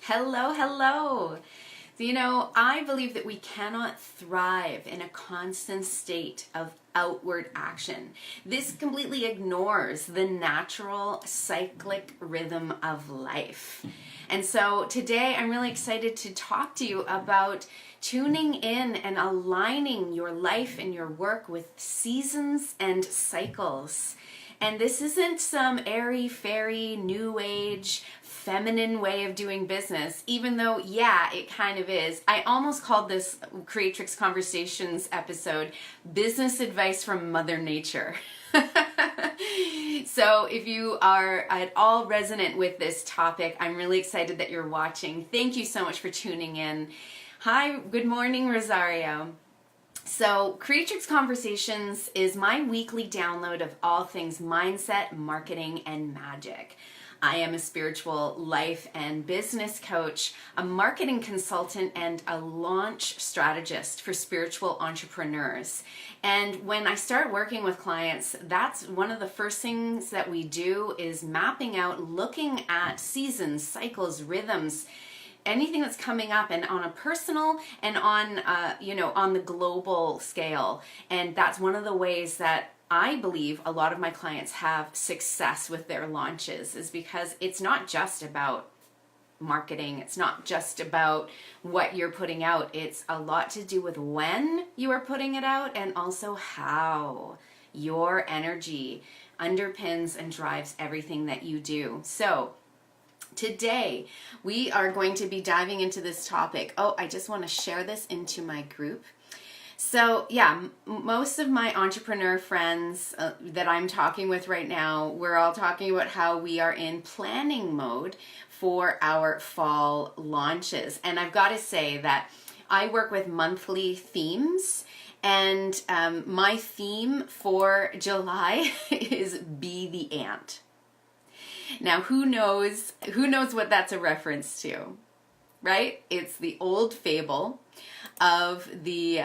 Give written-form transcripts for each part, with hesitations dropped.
Hello, hello. I believe that we cannot thrive in a constant state of outward action. This completely ignores the natural cyclic rhythm of life. And so today I'm really excited to talk to you about tuning in and aligning your life and your work with seasons and cycles. And this isn't some airy-fairy, new age, feminine way of doing business, even though, yeah, it kind of is. I almost called this Creatrix Conversations episode Business Advice from Mother Nature. So if you are at all resonant with this topic, I'm really excited that you're watching. Thank you so much for tuning in. Hi, good morning, Rosario. So, Creatrix Conversations is my weekly download of all things mindset, marketing, and magic. I am a spiritual life and business coach, a marketing consultant, and a launch strategist for spiritual entrepreneurs. And when I start working with clients, that's one of the first things that we do is mapping out, looking at seasons, cycles, rhythms, anything that's coming up, and on a personal and on on the global scale. And that's one of the ways that I believe a lot of my clients have success with their launches, is because it's not just about marketing. It's not just about what you're putting out. It's a lot to do with when you are putting it out and also how your energy underpins and drives everything that you do. So today, we are going to be diving into this topic. Oh, I just want to share this into my group. So yeah, most of my entrepreneur friends that I'm talking with right now, we're all talking about how we are in planning mode for our fall launches. And I've got to say that I work with monthly themes. And my theme for July is Be the Ant. Now, who knows what that's a reference to, right? It's the old fable of the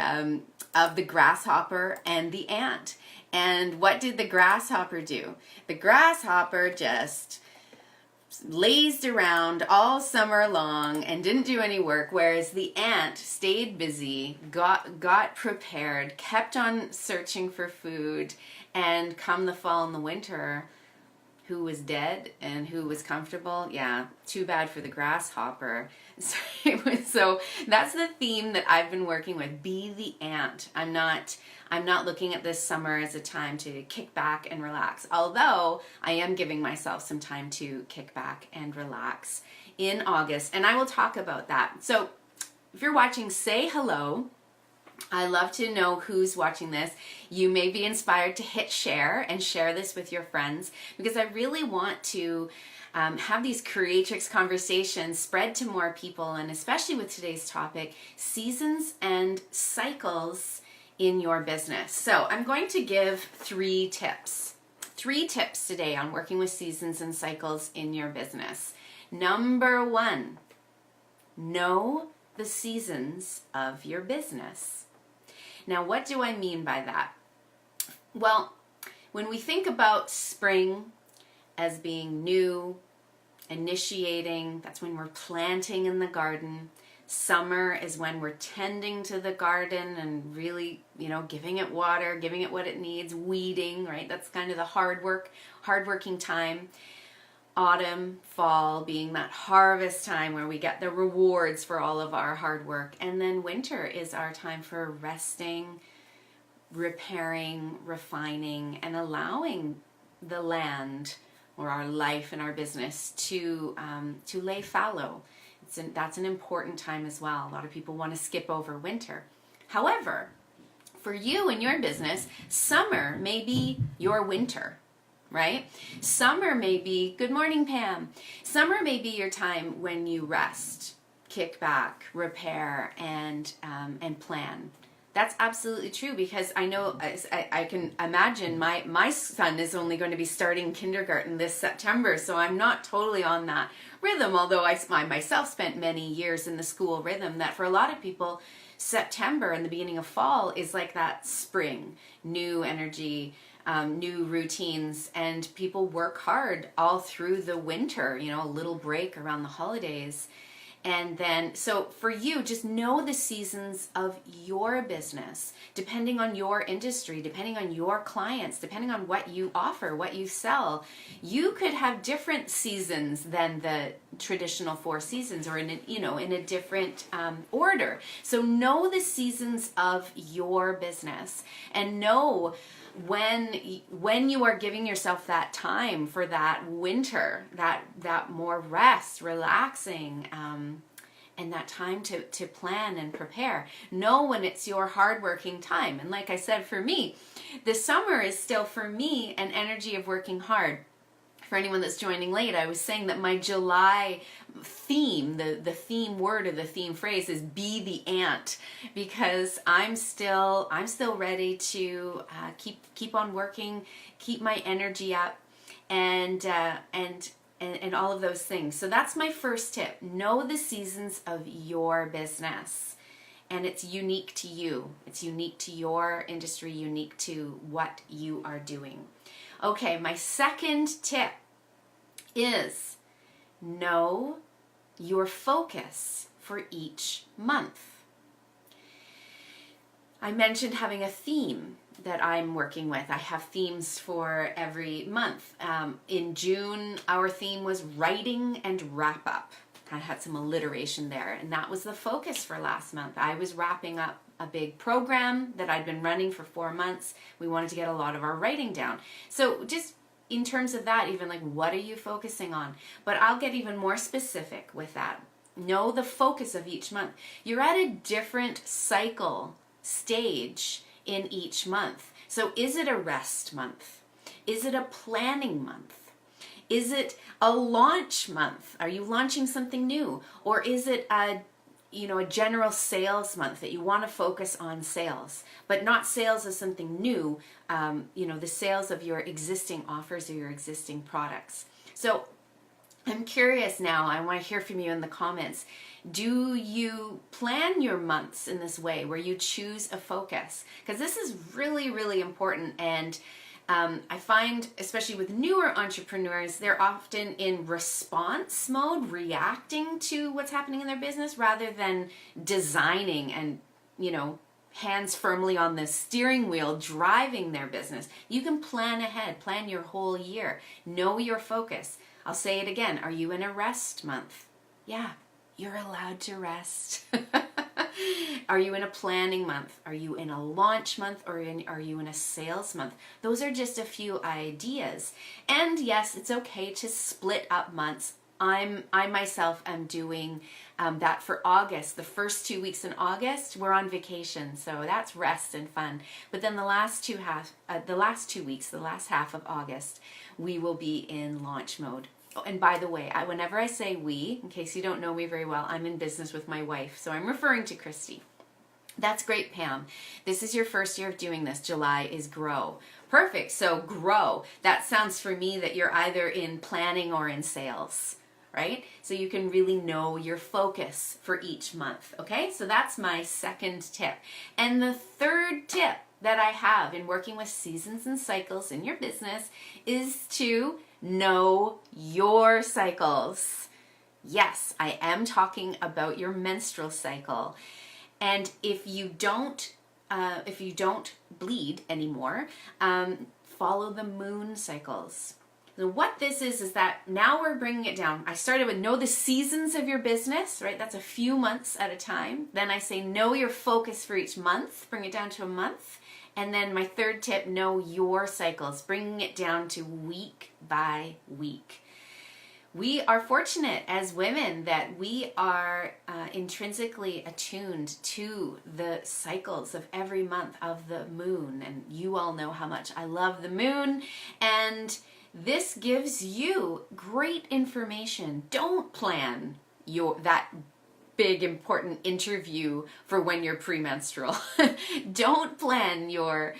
grasshopper and the ant. And what did the grasshopper do? The grasshopper just lazed around all summer long and didn't do any work, whereas the ant stayed busy, got prepared, kept on searching for food, and come the fall and the winter, who was dead and who was comfortable? Yeah, too bad for the grasshopper. So that's the theme that I've been working with. Be the ant. I'm not looking at this summer as a time to kick back and relax, although I am giving myself some time to kick back and relax in August, and I will talk about that. So if you're watching, say hello. I love to know who's watching this. You may be inspired to hit share and share this with your friends, because I really want to have these Creatrix conversations spread to more people, and especially with today's topic, seasons and cycles in your business. So I'm going to give three tips today on working with seasons and cycles in your business. Number one, know the seasons of your business. Now, what do I mean by that? Well, when we think about spring as being new, initiating, that's when we're planting in the garden. Summer is when we're tending to the garden and really, giving it water, giving it what it needs, weeding, right? That's kind of the hardworking time. Autumn, fall being that harvest time where we get the rewards for all of our hard work. And then winter is our time for resting, repairing, refining, and allowing the land or our life and our business to lay fallow. That's an important time as well. A lot of people want to skip over winter. However, for you and your business, summer may be your winter. Right? Summer may be, good morning, Pam. Summer may be your time when you rest, kick back, repair, and plan. That's absolutely true, because I know, I can imagine my son is only going to be starting kindergarten this September, so I'm not totally on that rhythm, although I myself spent many years in the school rhythm, that for a lot of people, September and the beginning of fall is like that spring, new energy, new routines, and people work hard all through the winter, a little break around the holidays. And then, so for you, just know the seasons of your business, depending on your industry, depending on your clients, depending on what you offer, what you sell. You could have different seasons than the traditional 4 seasons, or in a different order. So know the seasons of your business, and know when you are giving yourself that time for that winter, that more rest, relaxing, and that time to plan and prepare. Know when it's your hardworking time. And like I said, for me, the summer is still, for me, an energy of working hard. For anyone that's joining late, I was saying that my July theme, the theme word or the theme phrase is "be the ant," because I'm still ready to keep on working, keep my energy up, and all of those things. So that's my first tip. Know the seasons of your business, and it's unique to you. It's unique to your industry, unique to what you are doing. Okay, my second tip is know your focus for each month. I mentioned having a theme that I'm working with. I have themes for every month. In June, our theme was writing and wrap up. I had some alliteration there, and that was the focus for last month. I was wrapping up a big program that I'd been running for 4 months. We wanted to get a lot of our writing down. So just in terms of that, even like, what are you focusing on? But I'll get even more specific with that. Know the focus of each month. You're at a different cycle stage in each month. So is it a rest month? Is it a planning month? Is it a launch month? Are you launching something new? Or is it a general sales month that you want to focus on sales, but not sales as something new, the sales of your existing offers or your existing products. So I'm curious now, I want to hear from you in the comments. Do you plan your months in this way where you choose a focus? Because this is really, really important. And I find, especially with newer entrepreneurs, they're often in response mode, reacting to what's happening in their business rather than designing and, hands firmly on the steering wheel, driving their business. You can plan ahead, plan your whole year, know your focus. I'll say it again. Are you in a rest month? Yeah, you're allowed to rest. Are you in a planning month? Are you in a launch month? Or are you in a sales month? Those are just a few ideas. And yes, it's okay to split up months. I myself am doing that for August. The first 2 weeks in August, we're on vacation, so that's rest and fun. But then the last 2 weeks, the last half of August, we will be in launch mode. Oh, and by the way, whenever I say we, in case you don't know me very well, I'm in business with my wife, so I'm referring to Christy. That's great, Pam. This is your first year of doing this. July is grow. Perfect. So grow. That sounds for me that you're either in planning or in sales, right? So you can really know your focus for each month. Okay. So that's my second tip. And the third tip that I have in working with seasons and cycles in your business is to know your cycles. Yes, I am talking about your menstrual cycle. And if you don't bleed anymore, follow the moon cycles. So what this is that now we're bringing it down. I started with know the seasons of your business, right? That's a few months at a time. Then I say know your focus for each month, bring it down to a month. And then my third tip, know your cycles, bringing it down to week by week. We are fortunate as women that we are intrinsically attuned to the cycles of every month of the moon. And you all know how much I love the moon. And this gives you great information. Don't plan that big important interview for when you're premenstrual. Don't plan your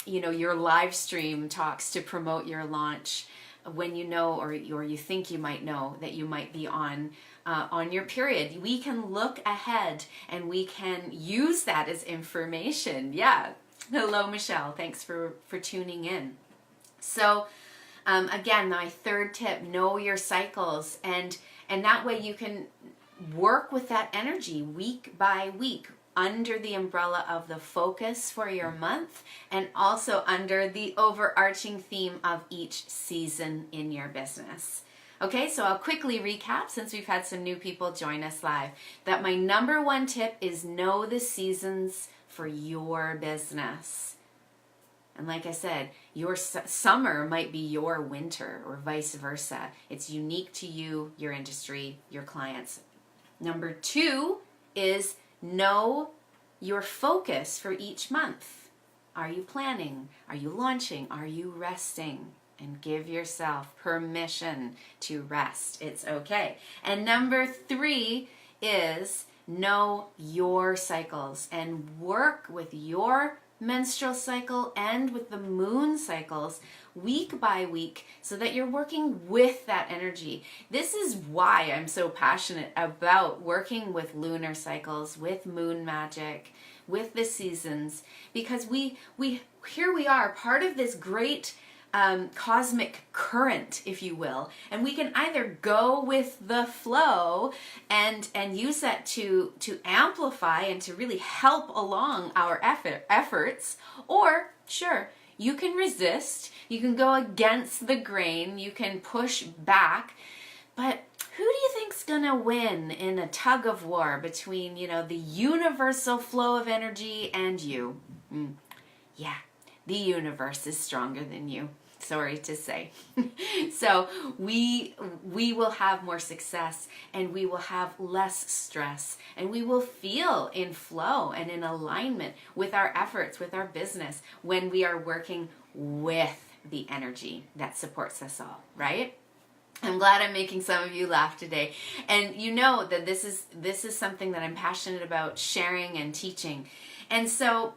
live stream talks to promote your launch when you know or you think you might know that you might be on your period. We can look ahead and we can use that as information. Yeah. Hello, Michelle. Thanks for tuning in. So again, my third tip, know your cycles. And And that way you can work with that energy week by week under the umbrella of the focus for your month and also under the overarching theme of each season in your business. Okay, so I'll quickly recap since we've had some new people join us live, that my number one tip is know the seasons for your business. And like I said, your summer might be your winter or vice versa. It's unique to you, your industry, your clients. Number two is know your focus for each month. Are you planning? Are you launching? Are you resting? And give yourself permission to rest. It's okay. And number three is know your cycles and work with your menstrual cycle and with the moon cycles week by week so that you're working with that energy. This is why I'm so passionate about working with lunar cycles, with moon magic, with the seasons, because we here we are, part of this great cosmic current, if you will, and we can either go with the flow and use that to amplify and to really help along our efforts, or sure, you can resist, you can go against the grain, you can push back, but who do you think's gonna win in a tug of war between, the universal flow of energy and you? Yeah, the universe is stronger than you. Sorry to say. So we will have more success, and we will have less stress, and we will feel in flow and in alignment with our efforts, with our business, when we are working with the energy that supports us all, right? I'm glad I'm making some of you laugh today. And you know that this is something that I'm passionate about sharing and teaching. And so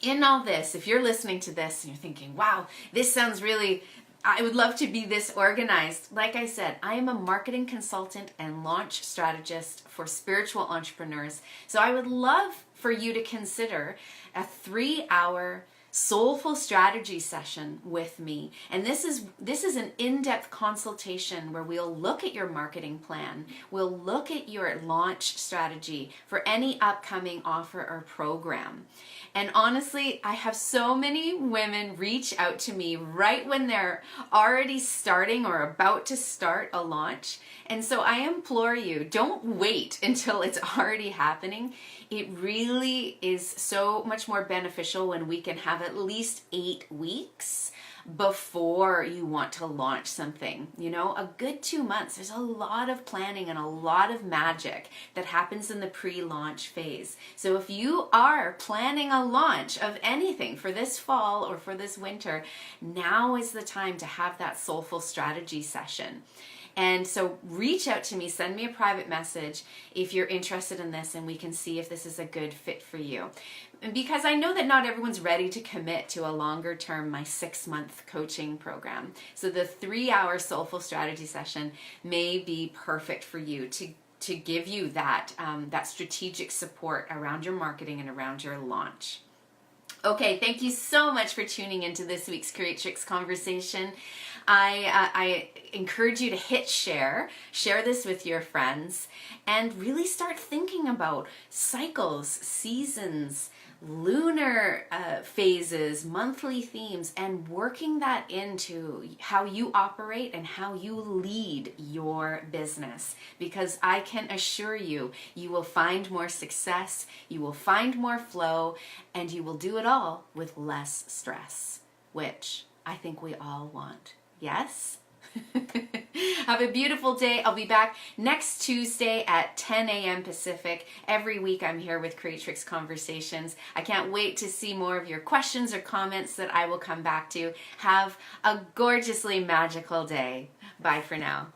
in all this, if you're listening to this and you're thinking, wow, this sounds really, I would love to be this organized. Like I said, I am a marketing consultant and launch strategist for spiritual entrepreneurs. So I would love for you to consider a 3-hour soulful strategy session with me. And this is an in-depth consultation where we'll look at your marketing plan. We'll look at your launch strategy for any upcoming offer or program. And honestly, I have so many women reach out to me right when they're already starting or about to start a launch. And so I implore you, don't wait until it's already happening. It really is so much more beneficial when we can have at least 8 weeks before you want to launch something. A good 2 months. There's a lot of planning and a lot of magic that happens in the pre-launch phase. So if you are planning a launch of anything for this fall or for this winter, now is the time to have that soulful strategy session. And so reach out to me, send me a private message if you're interested in this, and we can see if this is a good fit for you. Because I know that not everyone's ready to commit to a longer term, my 6-month coaching program. So the 3-hour soulful strategy session may be perfect for you to give you that strategic support around your marketing and around your launch. Okay, thank you so much for tuning into this week's Creatrix Conversation. I encourage you to hit share this with your friends, and really start thinking about cycles, seasons, lunar phases, monthly themes, and working that into how you operate and how you lead your business. Because I can assure you, you will find more success, you will find more flow, and you will do it all with less stress, which I think we all want. Yes? Have a beautiful day. I'll be back next Tuesday at 10 a.m. Pacific. Every week I'm here with Creatrix Conversations. I can't wait to see more of your questions or comments that I will come back to. Have a gorgeously magical day. Bye for now.